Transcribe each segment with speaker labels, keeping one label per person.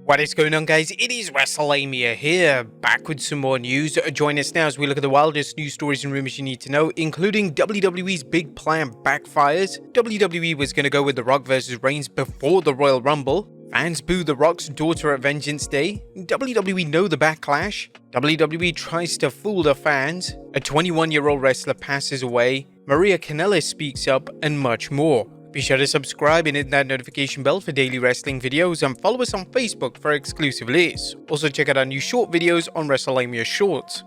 Speaker 1: What is going on, guys? It is Wrestlelamia here, back with some more news. Join us now as we look at the wildest news stories and rumors you need to know, including WWE's big plan backfires. WWE was going to go with The Rock vs Reigns before the Royal Rumble. Fans boo The Rock's daughter at Vengeance Day. WWE Know The Backlash. WWE tries to fool the fans. A 21-year-old wrestler passes away. Maria Kanellis speaks up, and much more. Be sure to subscribe and hit that notification bell for daily wrestling videos, and follow us on Facebook for exclusive lists. Also check out our new short videos on Wrestlelamia Shorts.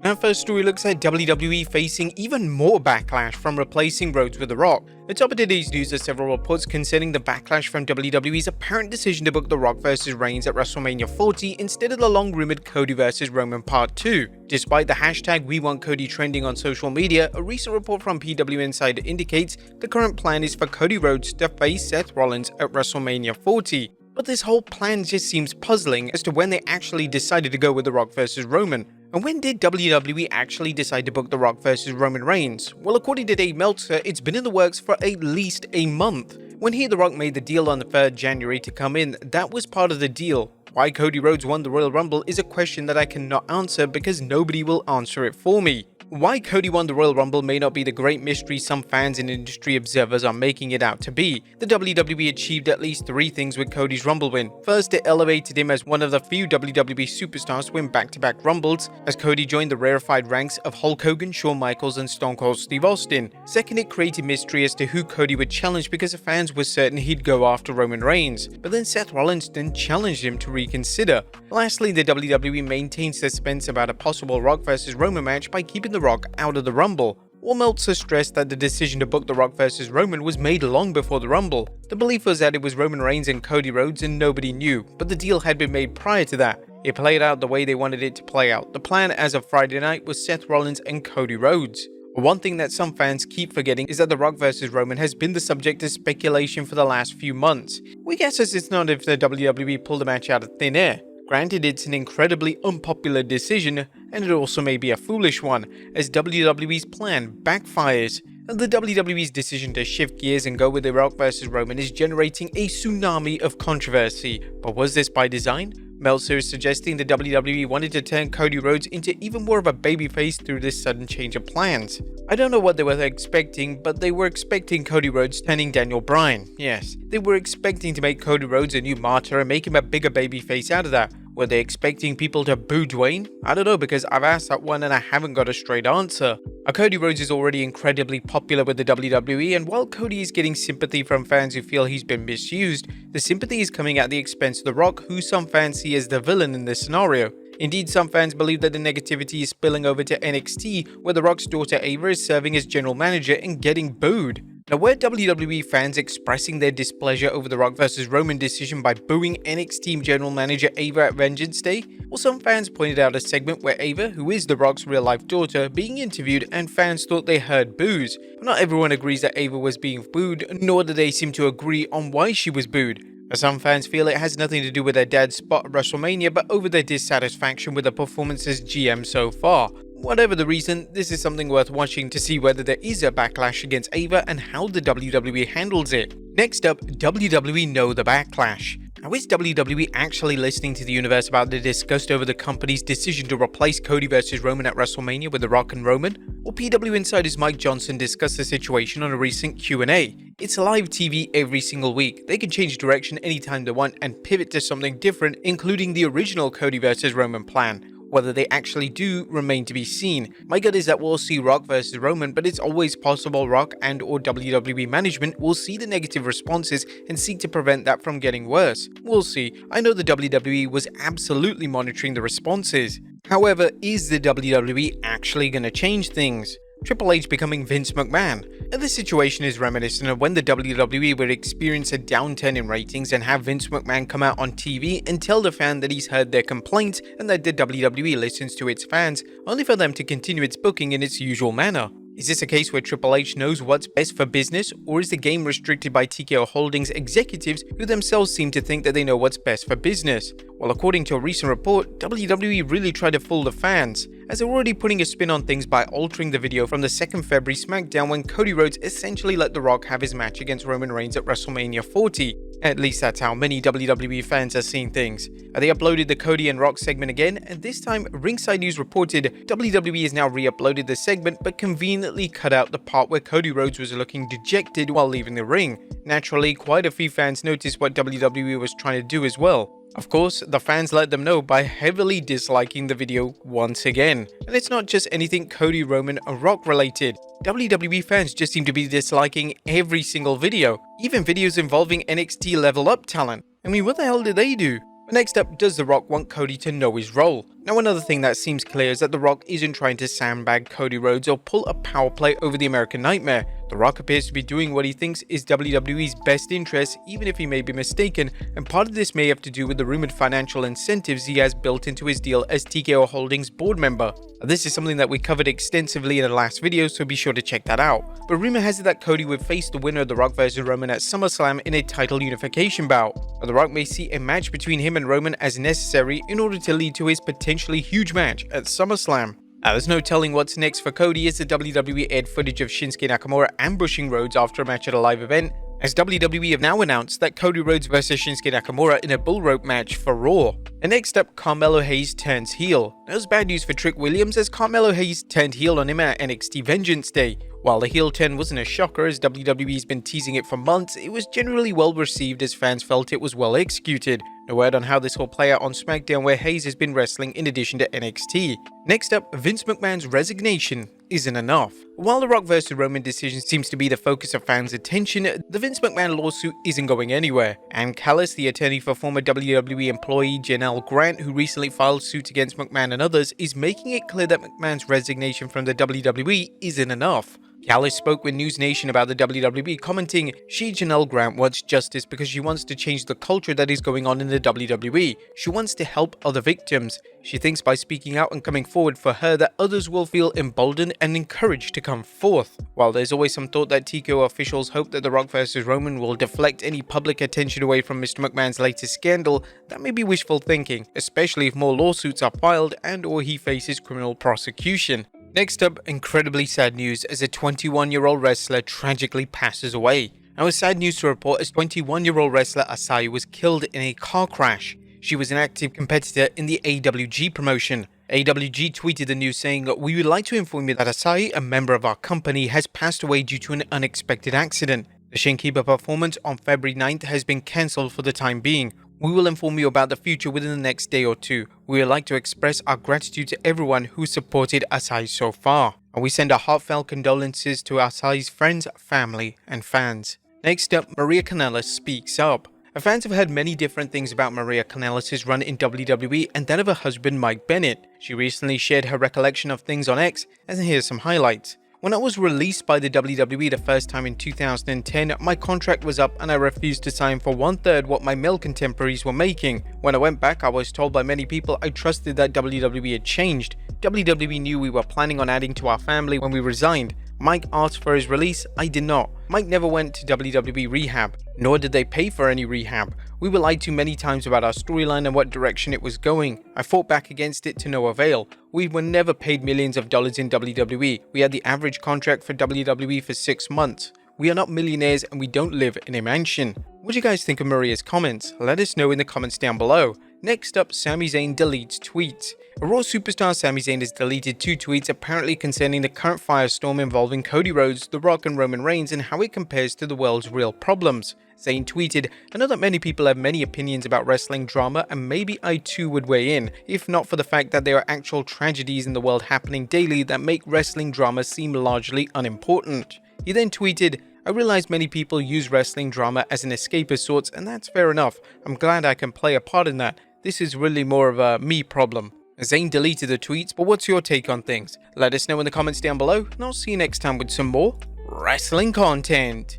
Speaker 1: Our first story looks at WWE facing even more backlash from replacing Rhodes with The Rock. The top of today's news are several reports concerning the backlash from WWE's apparent decision to book The Rock vs Reigns at Wrestlemania 40 instead of the long-rumored Cody vs Roman Part 2. Despite the hashtag #WeWantCody trending on social media, a recent report from PW Insider indicates the current plan is for Cody Rhodes to face Seth Rollins at Wrestlemania 40. But this whole plan just seems puzzling as to when they actually decided to go with The Rock vs Roman. And when did WWE actually decide to book The Rock vs Roman Reigns? Well, according to Dave Meltzer, it's been in the works for at least a month. When The Rock made the deal on the 3rd January to come in, that was part of the deal. Why Cody Rhodes won the Royal Rumble is a question that I cannot answer because nobody will answer it for me. Why Cody won the Royal Rumble may not be the great mystery some fans and industry observers are making it out to be. The WWE achieved at least 3 things with Cody's Rumble win. First, it elevated him as one of the few WWE superstars to win back-to-back Rumbles, as Cody joined the rarefied ranks of Hulk Hogan, Shawn Michaels, and Stone Cold Steve Austin. Second, it created mystery as to who Cody would challenge because the fans were certain he'd go after Roman Reigns, but then Seth Rollins then challenged him to reconsider. Lastly, the WWE maintained suspense about a possible Rock vs Roman match by keeping The Rock out of the Rumble. While Meltzer stressed that the decision to book The Rock vs Roman was made long before the Rumble. The belief was that it was Roman Reigns and Cody Rhodes and nobody knew, but the deal had been made prior to that. It played out the way they wanted it to play out. The plan as of Friday night was Seth Rollins and Cody Rhodes. One thing that some fans keep forgetting is that The Rock vs Roman has been the subject of speculation for the last few months. We guess it's not if the WWE pulled the match out of thin air. Granted, it's an incredibly unpopular decision, and it also may be a foolish one, as WWE's plan backfires. The WWE's decision to shift gears and go with The Rock vs Roman is generating a tsunami of controversy. But was this by design? Meltzer is suggesting the WWE wanted to turn Cody Rhodes into even more of a babyface through this sudden change of plans. I don't know what they were expecting, but they were expecting Cody Rhodes turning Daniel Bryan. Yes, they were expecting to make Cody Rhodes a new martyr and make him a bigger babyface out of that. Were they expecting people to boo Dwayne? I don't know, because I've asked that one and I haven't got a straight answer. Cody Rhodes is already incredibly popular with the WWE, and while Cody is getting sympathy from fans who feel he's been misused, the sympathy is coming at the expense of The Rock, who some fans see as the villain in this scenario. Indeed, some fans believe that the negativity is spilling over to NXT, where The Rock's daughter Ava is serving as general manager and getting booed. Now, were WWE fans expressing their displeasure over The Rock vs Roman decision by booing NXT general manager Ava at Vengeance Day? Well, some fans pointed out a segment where Ava, who is The Rock's real-life daughter, being interviewed, and fans thought they heard boos. But not everyone agrees that Ava was being booed, nor do they seem to agree on why she was booed. Some fans feel it has nothing to do with their dad's spot at WrestleMania, but over their dissatisfaction with the performance as GM so far. Whatever the reason, this is something worth watching to see whether there is a backlash against Ava and how the WWE handles it. Next up, WWE Know The Backlash. Now, is WWE actually listening to the universe about the disgust over the company's decision to replace Cody vs Roman at WrestleMania with The Rock and Roman? Well, PW Insider's Mike Johnson discussed the situation on a recent Q&A. It's live TV every single week. They can change direction anytime they want and pivot to something different, including the original Cody vs Roman plan. Whether they actually do remain to be seen. My gut is that we'll see Rock vs Roman, but it's always possible Rock and or WWE management will see the negative responses and seek to prevent that from getting worse. We'll see. I know the WWE was absolutely monitoring the responses. However, is the WWE actually going to change things? Triple H becoming Vince McMahon. Now, this situation is reminiscent of when the WWE would experience a downturn in ratings and have Vince McMahon come out on TV and tell the fan that he's heard their complaints and that the WWE listens to its fans, only for them to continue its booking in its usual manner. Is this a case where Triple H knows what's best for business, or is the game restricted by TKO Holdings executives who themselves seem to think that they know what's best for business? Well, according to a recent report, WWE really tried to fool the fans. as they're already putting a spin on things by altering the video from the 2nd February SmackDown when Cody Rhodes essentially let The Rock have his match against Roman Reigns at WrestleMania 40. At least that's how many WWE fans are seeing things. They uploaded the Cody and Rock segment again, and this time Ringside News reported WWE has now re-uploaded the segment but conveniently cut out the part where Cody Rhodes was looking dejected while leaving the ring. Naturally, quite a few fans noticed what WWE was trying to do as well. Of course, the fans let them know by heavily disliking the video once again. And it's not just anything Cody, Roman, or Rock related. WWE fans just seem to be disliking every single video, even videos involving NXT Level Up talent. I mean, what the hell did they do? But next up, does The Rock want Cody to know his role? Now, another thing that seems clear is that The Rock isn't trying to sandbag Cody Rhodes or pull a power play over the American Nightmare. The Rock appears to be doing what he thinks is WWE's best interest, even if he may be mistaken, and part of this may have to do with the rumored financial incentives he has built into his deal as TKO Holdings board member. This is something that we covered extensively in the last video, so be sure to check that out. But rumor has it that Cody would face the winner of The Rock vs Roman at SummerSlam in a title unification bout. But The Rock may see a match between him and Roman as necessary in order to lead to his potentially huge match at SummerSlam. There's no telling what's next for Cody as the WWE aired footage of Shinsuke Nakamura ambushing Rhodes after a match at a live event, as WWE have now announced that Cody Rhodes vs Shinsuke Nakamura in a bull rope match for Raw. And next up, Carmelo Hayes turns heel. That was bad news for Trick Williams as Carmelo Hayes turned heel on him at NXT Vengeance Day. While the heel turn wasn't a shocker as WWE's been teasing it for months, it was generally well received as fans felt it was well executed. No word on how this will play out on SmackDown where Hayes has been wrestling in addition to NXT. Next up, Vince McMahon's resignation isn't enough. While the Rock vs Roman decision seems to be the focus of fans' attention, the Vince McMahon lawsuit isn't going anywhere. And Kanellis, the attorney for former WWE employee Janelle Grant, who recently filed suit against McMahon and others, is making it clear that McMahon's resignation from the WWE isn't enough. Kanellis spoke with News Nation about the WWE, commenting, Janelle Grant wants justice because she wants to change the culture that is going on in the WWE. She wants to help other victims. She thinks by speaking out and coming forward for her that others will feel emboldened and encouraged to come forth. While there's always some thought that TKO officials hope that The Rock vs Roman will deflect any public attention away from Mr. McMahon's latest scandal, that may be wishful thinking, especially if more lawsuits are filed and or he faces criminal prosecution. Next up, incredibly sad news as a 21-year-old wrestler tragically passes away. Now, it's sad news to report as 21-year-old wrestler Asai was killed in a car crash. She was an active competitor in the AWG promotion. AWG tweeted the news saying, "We would like to inform you that Asai, a member of our company, has passed away due to an unexpected accident. The Shinkiba performance on February 9th has been cancelled for the time being. We will inform you about the future within the next day or two. We would like to express our gratitude to everyone who supported Asai so far. And we send our heartfelt condolences to Asai's friends, family, and fans." Next up, Maria Kanellis speaks up. Fans have heard many different things about Maria Kanellis' run in WWE and that of her husband Mike Bennett. She recently shared her recollection of things on X, and here's some highlights. "When I was released by the WWE the first time in 2010, my contract was up and I refused to sign for 1/3 what my male contemporaries were making. When I went back, I was told by many people I trusted that WWE had changed. WWE knew we were planning on adding to our family when we resigned. Mike asked for his release, I did not. Mike never went to WWE rehab, nor did they pay for any rehab. We were lied to many times about our storyline and what direction it was going. I fought back against it to no avail. We were never paid millions of dollars in WWE. We had the average contract for WWE for 6 months. We are not millionaires and we don't live in a mansion." What do you guys think of Maria's comments? Let us know in the comments down below. Next up, Sami Zayn deletes tweets. Raw superstar Sami Zayn has deleted 2 tweets apparently concerning the current firestorm involving Cody Rhodes, The Rock and Roman Reigns and how it compares to the world's real problems. Zayn tweeted, "I know that many people have many opinions about wrestling drama and maybe I too would weigh in, if not for the fact that there are actual tragedies in the world happening daily that make wrestling drama seem largely unimportant." He then tweeted, "I realize many people use wrestling drama as an escape of sorts and that's fair enough. I'm glad I can play a part in that. This is really more of a me problem." Zayn deleted the tweets, but what's your take on things? Let us know in the comments down below and I'll see you next time with some more wrestling content.